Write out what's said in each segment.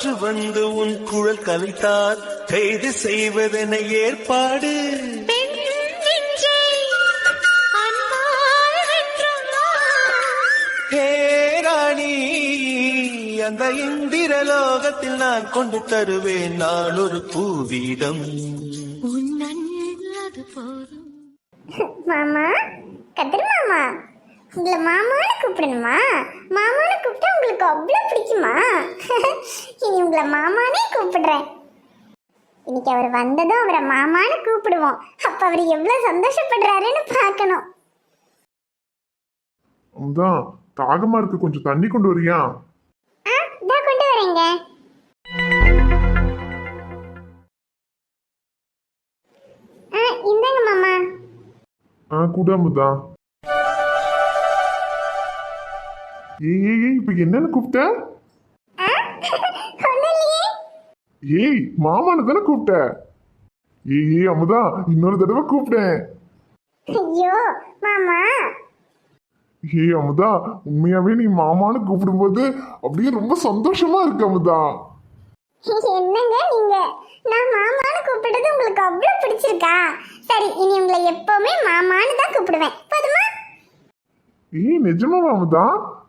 காற்று வந்து உன் குழல் கலைத்தால் கைது செய்வதென ஏற்பாடு. ராணி, அந்த இந்திரலோகத்தில் நான் கொண்டு தருவேன் நான் ஒரு பூவீடம். மாமா, கதிர் மாமா, உங்களை மாமான்னு கூப்பிடணுமா? மாமான்னு கூப்பிட்டா உங்களுக்கு அவ்வளோ பிடிக்குமா? இனி உங்களை மாமானே கூப்பிடுறேன். இன்னைக்கு அவர் வந்ததும் அவரை மாமான்னு கூப்பிடுவோம். அப்ப அவர் எவ்வளவு சந்தோஷப்படுறாருன்னு பார்க்கணும். அதான் தாகமா இருக்கு, கொஞ்சம் தண்ணி கொண்டு வரியா? கொண்டு வரேங்க. இந்தாங்க மாமா. கூடாமுதா. ஏய் இப்ப என்னன்னு கூப்பிட்ட? ஏய் மாமான்னு தானே கூப்பிட்ட? ஏய் அமுதா, இன்னொரு தடவை கூப்பிட்டேன். ஐயோ மாமா. ஏய் அமுதா, உண்மையாவே நீ மாமான்னு கூப்பிடும்போது அப்படியே ரொம்ப சந்தோஷமா இருக்கு அமுதா. என்னங்க நீங்க, நான் மாமான்னு கூப்பிடுறது உங்களுக்கு அவ்வளவு பிடிச்சிருக்கா? சரி, இனி உங்களை எப்பவுமே மாமான்னு தான் கூப்பிடுவேன், போதுமா? ஏய் நிஜமா அமுதா,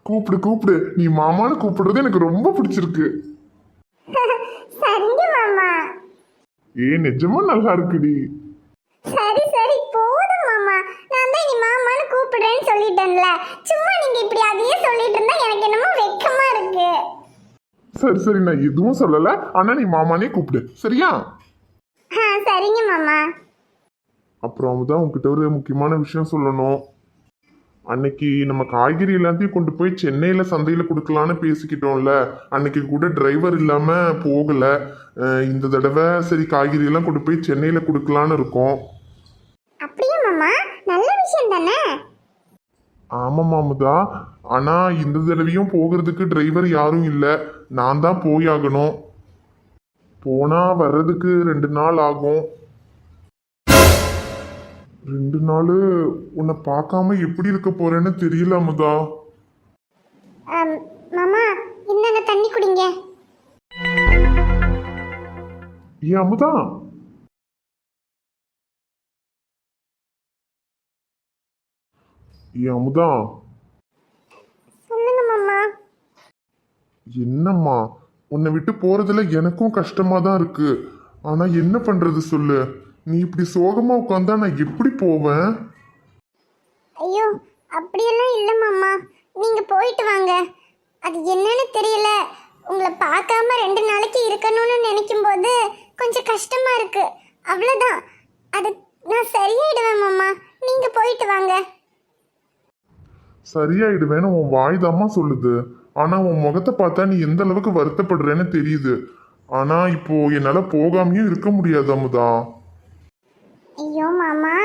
கூப்பிடு கூப்பிடு, நீ மாமான்னு கூப்பிடுறது எனக்கு ரொம்ப பிடிச்சிருக்கு. சரிங்க மாமா. ஏய் நிஜமா நல்லா இருக்குடி. சரி சரி போதும் மாமா, நான் தான் இனி மாமான்னு கூப்பிடுறேன்னு சொல்லிட்டேன்ல. சும்மா நீங்க இப்படி அதையே சொல்லிட்டு இருந்தா எனக்கு என்னமோ வெக்கமா இருக்கு. சரி சரி, நான் எதுவும் சொல்லல, ஆனா நீ மாமானே கூப்பிடு, சரியா? சரிங்க மாமா. அப்புறம் தான் உங்ககிட்ட ஒரு முக்கியமான விஷயம் சொல்லணும். அன்னைக்கு நம்ம காய்கறி எல்லாத்தையும் கொண்டு போய் சென்னையில சந்தையில கொடுக்கலான்னு பேசிக்கிட்டோம்ல, அன்னைக்கு கூட டிரைவர் இல்லாம போகல. இந்த தடவை சரி காய்கறி எல்லாம் கொண்டு போய் சென்னையில கொடுக்கலான்னு இருக்கோம். அப்படியே மாமா, நல்ல விஷயம் தானே? ஆமா மாமுதா, ஆனா இந்த தடவையும் போகிறதுக்கு டிரைவர் யாரும் இல்லை, நான் தான் போயாகணும். போனா வர்றதுக்கு 2 நாள் ஆகும். 2 நாள் உன்னை பார்க்காம எப்படி இருக்க போறேன்னு தெரியல அமுதா. மாமா, இந்தாங்க தண்ணி குடிங்க. ஏன் அமுதா? ஏன் அமுதா? சொல்லுங்க மாமா. என்னம்மா, உன்னை விட்டு போறதுல எனக்கும் கஷ்டமா தான் இருக்கு. ஆனா என்ன பண்றது சொல்லு? நீ இப்படி சோகமா உட்காந்தா நான் எப்படி போவேன்? ஐயோ அப்படியெல்லாம் இல்லை மாமா, நீங்க போயிட்டு வாங்க. அது என்னன்னு தெரியல, உங்களை பார்க்காம 2 நாளைக்கு இருக்கணும்னு நினைக்கும் போது கொஞ்சம் கஷ்டமா இருக்கு, அவ்வளோதான். அது நான் சரியாயிடுவேன் மாமா, நீங்க போயிட்டு வாங்க. சரியாயிடுவேன்னு உன் வாய்தாம்மா சொல்லுது, ஆனா உன் முகத்தை பார்த்தா நீ எந்த அளவுக்கு வருத்தப்படுறேன்னு தெரியுது. ஆனா இப்போ என்னால போகாமையும் இருக்க முடியாது அமுதா. ஐயோ மாமா,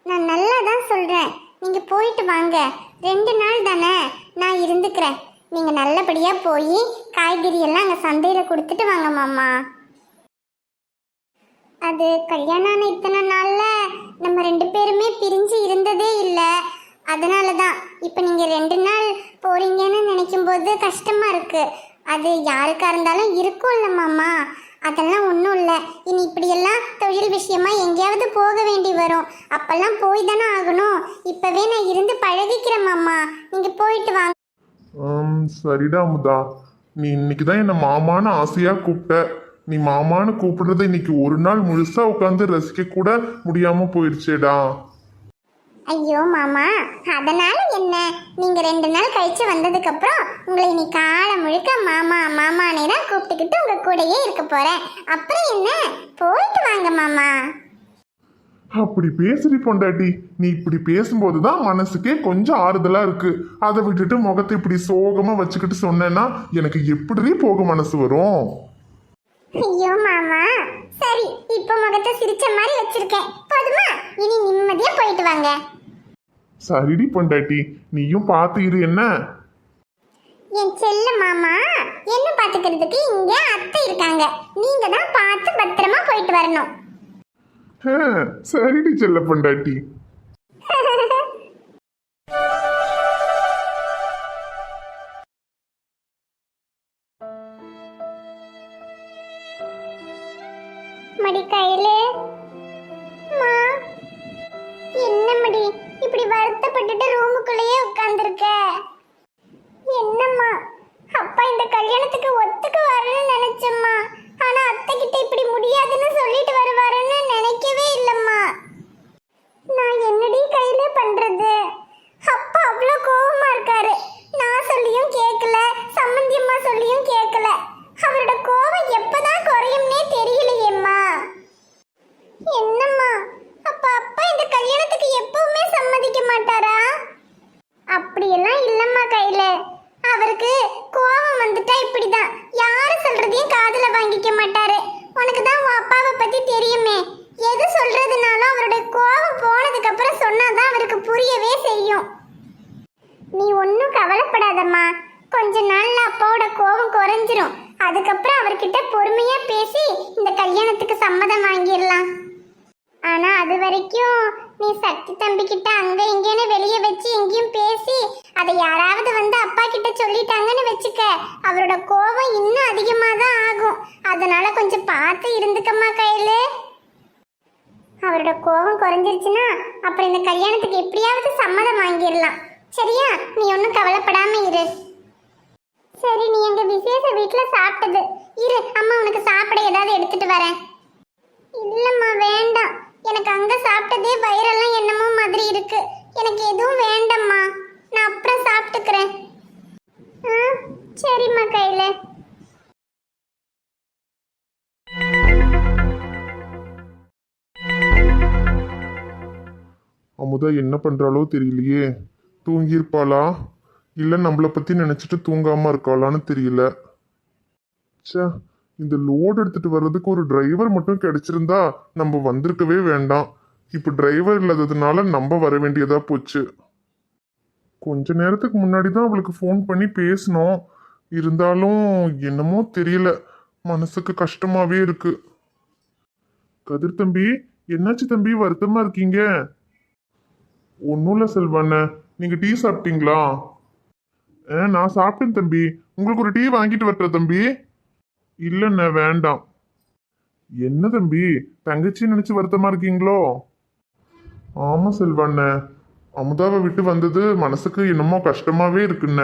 நான் நல்லா தான் சொல்றேன், நீங்க போயிட்டு வாங்க. 2 நாள் தானே, நான் இருந்துக்கிறேன். நீங்க நல்லபடியா போய் காய்கறி எல்லாம் அங்க சந்தையில கொடுத்துட்டு வாங்க மாமா. அது கல்யாணம் ஆன இத்தனை நாள்ல நம்ம 2 பேருமே பிரிஞ்சு இருந்ததே இல்லை. அதனால தான் இப்போ நீங்க 2 நாள் போறீங்கன்னு நினைக்கும் போது கஷ்டமா இருக்கு. அது யாருக்கா இருந்தாலும் இருக்கும்ல மாமா, அதெல்லாம் ஒன்றும் இல்லை. இனி இப்படியெல்லாம் தொழில் விஷயமா எங்கேயாவது போக வேண்டி வரும், அப்பெல்லாம் போய் தானே ஆகணும். இப்பவே நான் இருந்து பழகிக்கிறேன் மாமா, நீங்க போயிட்டு வாங்க. சரிடா அமுதா, நீ இன்னைக்கு தான் என்னை மாமான்னு ஆசையா கூப்பிட்ட. நீ மாமான்னு கூப்பிடுறத இன்னைக்கு ஒரு நாள் முழுசா உட்காந்து ரசிக்க கூட முடியாம போயிடுச்சேடா. ஐயோ மாமா, அதனால என்ன, நீங்க 2 நாள் கழிச்சு வந்ததுக்கு அப்புறம் உங்களை இனி காலம் முழுக்க மாமா மாமானே தான் கூப்பிட்டுக்கிட்டு உங்க கூடயே இருக்க போறேன். அப்புறம் என்ன, போயிட்டு வாங்க மாமா. அப்படி பேசுறி பொண்டாட்டி, நீ இப்படி பேசும்போதுதான் மனசுக்கே கொஞ்சம் ஆறுதலா இருக்கு. அதை விட்டுட்டு முகத்தை இப்படி சோகமா வச்சுக்கிட்டு சொன்னேன்னா எனக்கு எப்படி போக மனசு வரும்? ஐயோ மாமா, சரி இப்ப முகத்தை சிரிச்ச மாதிரி வச்சிருக்கேன், போதுமா? இனி நிம்மதியா போயிட்டு வாங்க. சரிடி பொண்டாட்டி, நீயும் பார்த்து இரு என்ன. என் செல்ல மாமா, என்ன பாத்துக்கிறதுக்கு இங்க அத்தை இருக்காங்க, நீங்க தான் பார்த்து பத்திரமா போயிட்டு வரணும். சரிடி செல்ல பொண்டாட்டி. மடி கையிலே மா, என்ன மடி இப்படி வருத்தப்பட்டுட்டு ரூமுக்குள்ளேயே உட்கார்ந்துருக்க? என்னம்மா? அப்பா இந்த கல்யாணத்துக்கு ஒத்துக்கு வரணும்னு நினைச்சம்மா. ஆனா அத்தை கிட்ட இப்படி முடியாதுன்னு சொல்லிட்டு வருவாருன்னு நினைக்கவே இல்லம்மா. நான் என்னடி கையில பண்றது? அப்பா அவ்வளோ கோவமா இருக்காரு. நான் சொல்லியும் கேட்கல, சம்பந்தியம்மா சொல்லியும் கேட்கல. அவரோட கோவம் எப்பதான் குறையும்னே தெரியலையேம்மா. என்னம்மா? அப்ப அப்பா இந்த கல்யாணத்துக்கு எப்பவுமே சம்மதிக்க மாட்டாரா? அப்படியெல்லாம் இல்லம்மா கையில. அவருக்கு கோவம் வந்துட்டா இப்படிதான், யாரு சொல்றதையும் காதுல வாங்கிக்க மாட்டாரு. உனக்கு தான் உன் அப்பாவை பத்தி தெரியுமே. எது சொல்றதுனாலும் அவருடைய கோவம் போனதுக்கு அப்புறம் சொன்னாதான் அவருக்கு புரியவே செய்யும். நீ ஒன்னும் கவலைப்படாதம்மா. கொஞ்ச நாள்ல அப்பாவோட கோவம் குறைஞ்சிரும். அதுக்கப்புறம் அவர்கிட்ட பொறுமையா பேசி இந்த கல்யாணத்துக்கு சம்மதம் வாங்கிடலாம். ஆனா அது வரைக்கும் நீ சக்தி தம்பி கிட்ட அங்க இங்கேன்னு வெளியே வச்சு எங்கேயும் பேசி அதை யாராவது வந்து அப்பா கிட்ட சொல்லிட்டாங்கன்னு வச்சுக்க, அவரோட கோவம் இன்னும் அதிகமாக தான் ஆகும். அதனால கொஞ்சம் பார்த்து இருந்துக்கம்மா கையில. அவரோட கோவம் குறைஞ்சிருச்சுன்னா அப்புறம் இந்த கல்யாணத்துக்கு எப்படியாவது சம்மதம் வாங்கிடலாம். சரியா? நீ ஒன்றும் கவலைப்படாம இரு. சரி, நீ எங்க விசேஷ வீட்டுல சாப்பிட்டது இரு, அம்மா உனக்கு சாப்பிட ஏதாவது எடுத்துட்டு வரேன். இல்லம்மா வேண்டாம், எனக்கு அங்க சாப்பிட்டதே வயிறெல்லாம் என்னமோ மாதிரி இருக்கு. எனக்கு எதுவும் வேண்டாம்மா, நான் அப்புறம் சாப்பிட்டுக்கிறேன். சரிம்மா கையில. அமுதா என்ன பண்றாளோ தெரியலையே. தூங்கியிருப்பாளா இல்லை நம்மளை பத்தி நினைச்சிட்டு தூங்காம இருக்காளான்னு தெரியல. ச்சே, இந்த லோடு எடுத்துட்டு வர்றதுக்கு ஒரு டிரைவர் மட்டும் கிடைச்சிருந்தா நம்ம வந்திருக்கவே வேண்டாம். இப்போ டிரைவர் இல்லாததுனால நம்ம வர வேண்டியதா போச்சு. கொஞ்ச நேரத்துக்கு முன்னாடி தான் அவளுக்கு ஃபோன் பண்ணி பேசினோம். இருந்தாலும் என்னமோ தெரியல, மனசுக்கு கஷ்டமாவே இருக்கு. கதிர் தம்பி, என்னாச்சு தம்பி, வருத்தமா இருக்கீங்க? ஒன்றும் இல்லை செல்வாண்ண, நீங்க டீ சாப்பிட்டீங்களா? நான் சாப்பிட்டேன் தம்பி. உங்களுக்கு ஒரு டீ வாங்கிட்டு வரட்ட தம்பி? இல்லைண்ண வேண்டாம். என்ன தம்பி, தங்கச்சி நினைச்சு வருத்தமா இருக்கீங்களோ? ஆமா செல்வாண்ண, அமுதாவை விட்டு வந்தது மனசுக்கு என்னமோ கஷ்டமாவே இருக்குண்ண.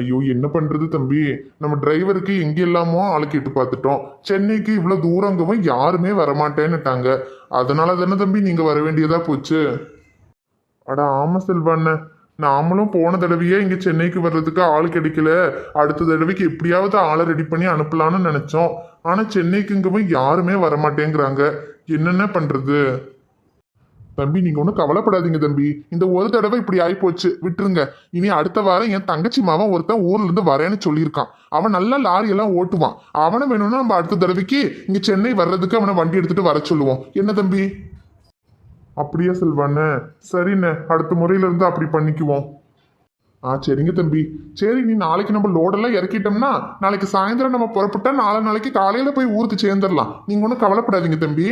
ஐயோ என்ன பண்றது தம்பி, நம்ம டிரைவருக்கு எங்கெல்லாமோ ஆளு கேட்டு பார்த்துட்டோம். சென்னைக்கு இவ்வளவு தூரங்கவும் யாருமே வரமாட்டேன்னுட்டாங்க. அதனால தானே தம்பி நீங்க வர வேண்டியதா போச்சு. அட ஆமா செல்வாண்ண, நாமளும் போன தடவையே இங்க சென்னைக்கு வர்றதுக்கு ஆள் கிடைக்கல. அடுத்த தடவைக்கு எப்படியாவது ஆளை ரெடி பண்ணி அனுப்பலான்னு நினைச்சோம். ஆனா சென்னைக்கு இங்கவும் யாருமே வரமாட்டேங்கிறாங்க. என்னென்ன பண்றது? தம்பி நீங்க ஒன்றும் கவலைப்படாதீங்க தம்பி. இந்த ஒரு தடவை இப்படி ஆயிப்போச்சு, விட்டுருங்க. இனி அடுத்த வாரம் என் தங்கச்சி மாவன் ஒருத்தன் ஊர்ல இருந்து வரேன்னு சொல்லியிருக்கான். அவன் நல்லா லாரி எல்லாம் ஓட்டுவான். அவனை வேணும்னா நம்ம அடுத்த தடவைக்கு இங்க சென்னை வர்றதுக்கு அவனை வண்டி எடுத்துட்டு வர சொல்லுவோம். என்ன தம்பி? அப்படியே செல்வாண்ண, சரிண்ணே, அடுத்த முறையில இருந்து அப்படி பண்ணிக்குவோம். சரிங்க தம்பி. சரி, நீ நாளைக்கு நம்ம லோடெல்லாம் இறக்கிட்டோம்னா நாளைக்கு சாயந்தரம் நம்ம புறப்பட்டா நாளைக்கு காலையில போய் ஊருக்கு சேர்ந்துடலாம். நீங்க ஒன்றும் கவலைப்படாதீங்க தம்பி.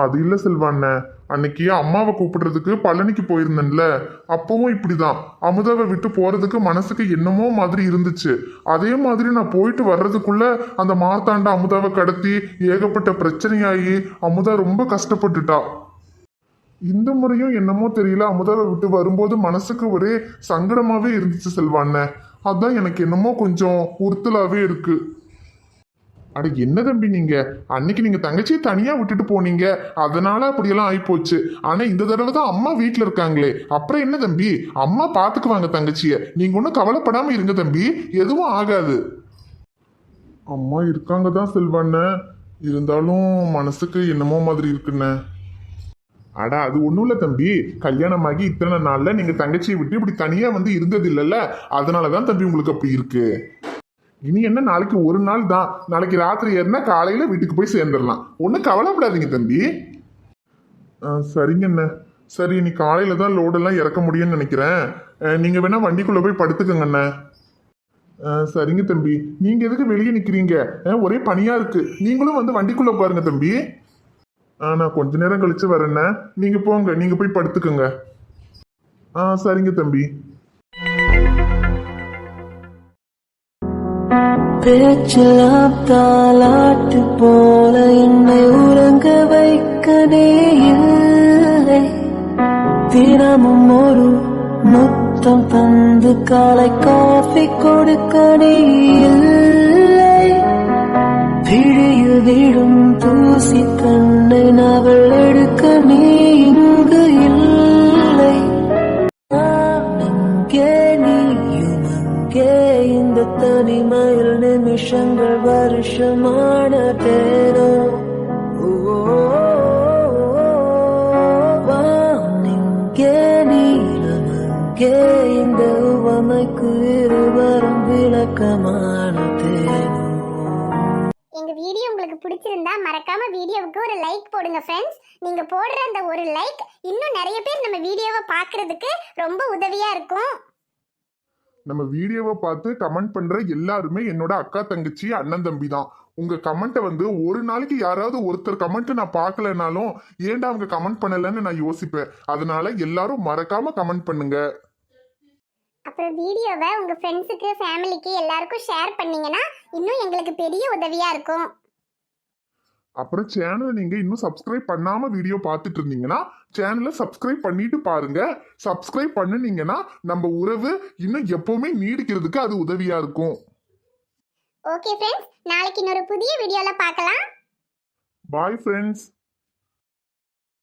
அது இல்லை செல்வாண்ண, அன்னைக்கு அம்மாவை கூப்பிடுறதுக்கு பழனிக்கு போயிருந்தேன்ல, அப்பவும் இப்படிதான். அமுதாவை விட்டு போறதுக்கு மனசுக்கு என்னமோ மாதிரி இருந்துச்சு. அதே மாதிரி நான் போயிட்டு வர்றதுக்குள்ள அந்த மார்த்தாண்ட அமுதாவை கடத்தி ஏகப்பட்ட பிரச்சனையாகி அமுதா ரொம்ப கஷ்டப்பட்டுட்டா. இந்த முறையும் என்னமோ தெரியல, அமுதாவை விட்டு வரும்போது மனசுக்கு ஒரே சங்கடமாவே இருந்துச்சு செல்வாண்ண. அதான் எனக்கு என்னமோ கொஞ்சம் உறுத்தலாவே இருக்கு. அட என்ன தம்பி, அன்னைக்கு நீங்க தங்கச்சியை தனியா விட்டுட்டு போனீங்க, அதனால அப்படியெல்லாம் ஆயிப்போச்சு. ஆனா இந்த தடவை தான் அம்மா வீட்டுல இருக்காங்களே, அப்புறம் என்ன தம்பி, அம்மா பாத்துக்குவாங்க தங்கச்சிய. நீங்க ஒன்றும் கவலைப்படாம இருங்க தம்பி, எதுவும் ஆகாது. அம்மா இருக்காங்க தான் செல்வாண்ண, இருந்தாலும் மனசுக்கு என்னமோ மாதிரி இருக்குண்ண. அடா அது ஒன்றும் இல்லை தம்பி, கல்யாணமாகி இத்தனை நாள்ல நீங்க தங்கச்சியை விட்டு இப்படி தனியா வந்து இருந்தது இல்லைல்ல, அதனாலதான் தம்பி உங்களுக்கு அப்படி இருக்கு. இனி என்ன, நாளைக்கு ஒரு நாள் தான். நாளைக்கு ராத்திரி ஏறினா காலையில வீட்டுக்கு போய் சேர்ந்துடலாம். ஒன்றும் கவலைப்படாதீங்க தம்பி. சரிங்கண்ண. சரி, நீ காலையில தான் லோடெல்லாம் இறக்க முடியும்னு நினைக்கிறேன். நீங்க வேணா வண்டிக்குள்ள போய் படுத்துக்கங்கண்ண. சரிங்க தம்பி. நீங்க எதுக்கு வெளியே நிக்கிறீங்க? ஒரே பனியா இருக்கு. நீங்களும் வந்து வண்டிக்குள்ள பாருங்க தம்பி. நான் கொஞ்ச நேரம் கழிச்சு வரேண்ண. நீங்க போங்க, நீங்க போய் படுத்துக்கங்க. சரிங்க தம்பி. பேச்செல்லாம் தாலாட்டு போல என்னை உறங்க வைக்கவே இல்லை. தினமும் ஒரு முத்தம் தந்து காலை காஃபி கொடுக்கவே இல்லை. விழியில் விடும் தூசி கண்ணை அவள் எடுக்க நீ இங்கு இல்லை. அங்கே நீயும் அங்கே இந்த தனிமையில் நிமிஷங்கள் வருஷமான தேரோ. வானிங்கே நீளம் அங்கே இந்த உவமைக்கு இருவரும் விளக்கமான தேரோ. எங்க வீடியோ உங்களுக்கு பிடிச்சிருந்தா மறக்காம வீடியோவுக்கு ஒரு லைக் போடுங்க ஃப்ரெண்ட்ஸ். நீங்க போடுற அந்த ஒரு லைக் இன்னும் நிறைய பேர் நம்ம வீடியோவை பார்க்கிறதுக்கு ரொம்ப உதவியா இருக்கும். நம்ம வீடியோவை பார்த்து கமெண்ட் பண்ற எல்லாருமே என்னோட அக்கா தங்கச்சி அண்ணன் தம்பி தான். உங்க கமெண்ட்டை வந்து ஒரு நாளைக்கு யாராவது ஒருத்தர் கமெண்ட் நான் பார்க்கலனாலும் ஏன்டா அவங்க கமெண்ட் பண்ணலன்னு நான் யோசிப்பேன். அதனால எல்லாரும் மறக்காம கமெண்ட் பண்ணுங்க. அப்புறம் வீடியோவை உங்க ஃப்ரெண்ட்ஸுக்கு ஃபேமிலிக்கு எல்லாருக்கும் ஷேர் பண்ணீங்கன்னா இன்னும் எங்களுக்கு பெரிய உதவியா இருக்கும். அப்புறம் சேனலை நீங்க இன்னும் சப்ஸ்கிரைப் பண்ணாம வீடியோ பார்த்துட்டு இருந்தீங்கன்னா சேனலை சப்ஸ்கிரைப் பண்ணிட்டு பாருங்க. சப்ஸ்கிரைப் பண்ணுனீங்கன்னா நம்ம உறவு இன்னும் எப்பவுமே நீடிக்கிறதுக்கு அது உதவியா இருக்கும். ஓகே ஃப்ரெண்ட்ஸ், நாளைக்கு இன்னொரு புதிய வீடியோல பார்க்கலாம். Bye friends.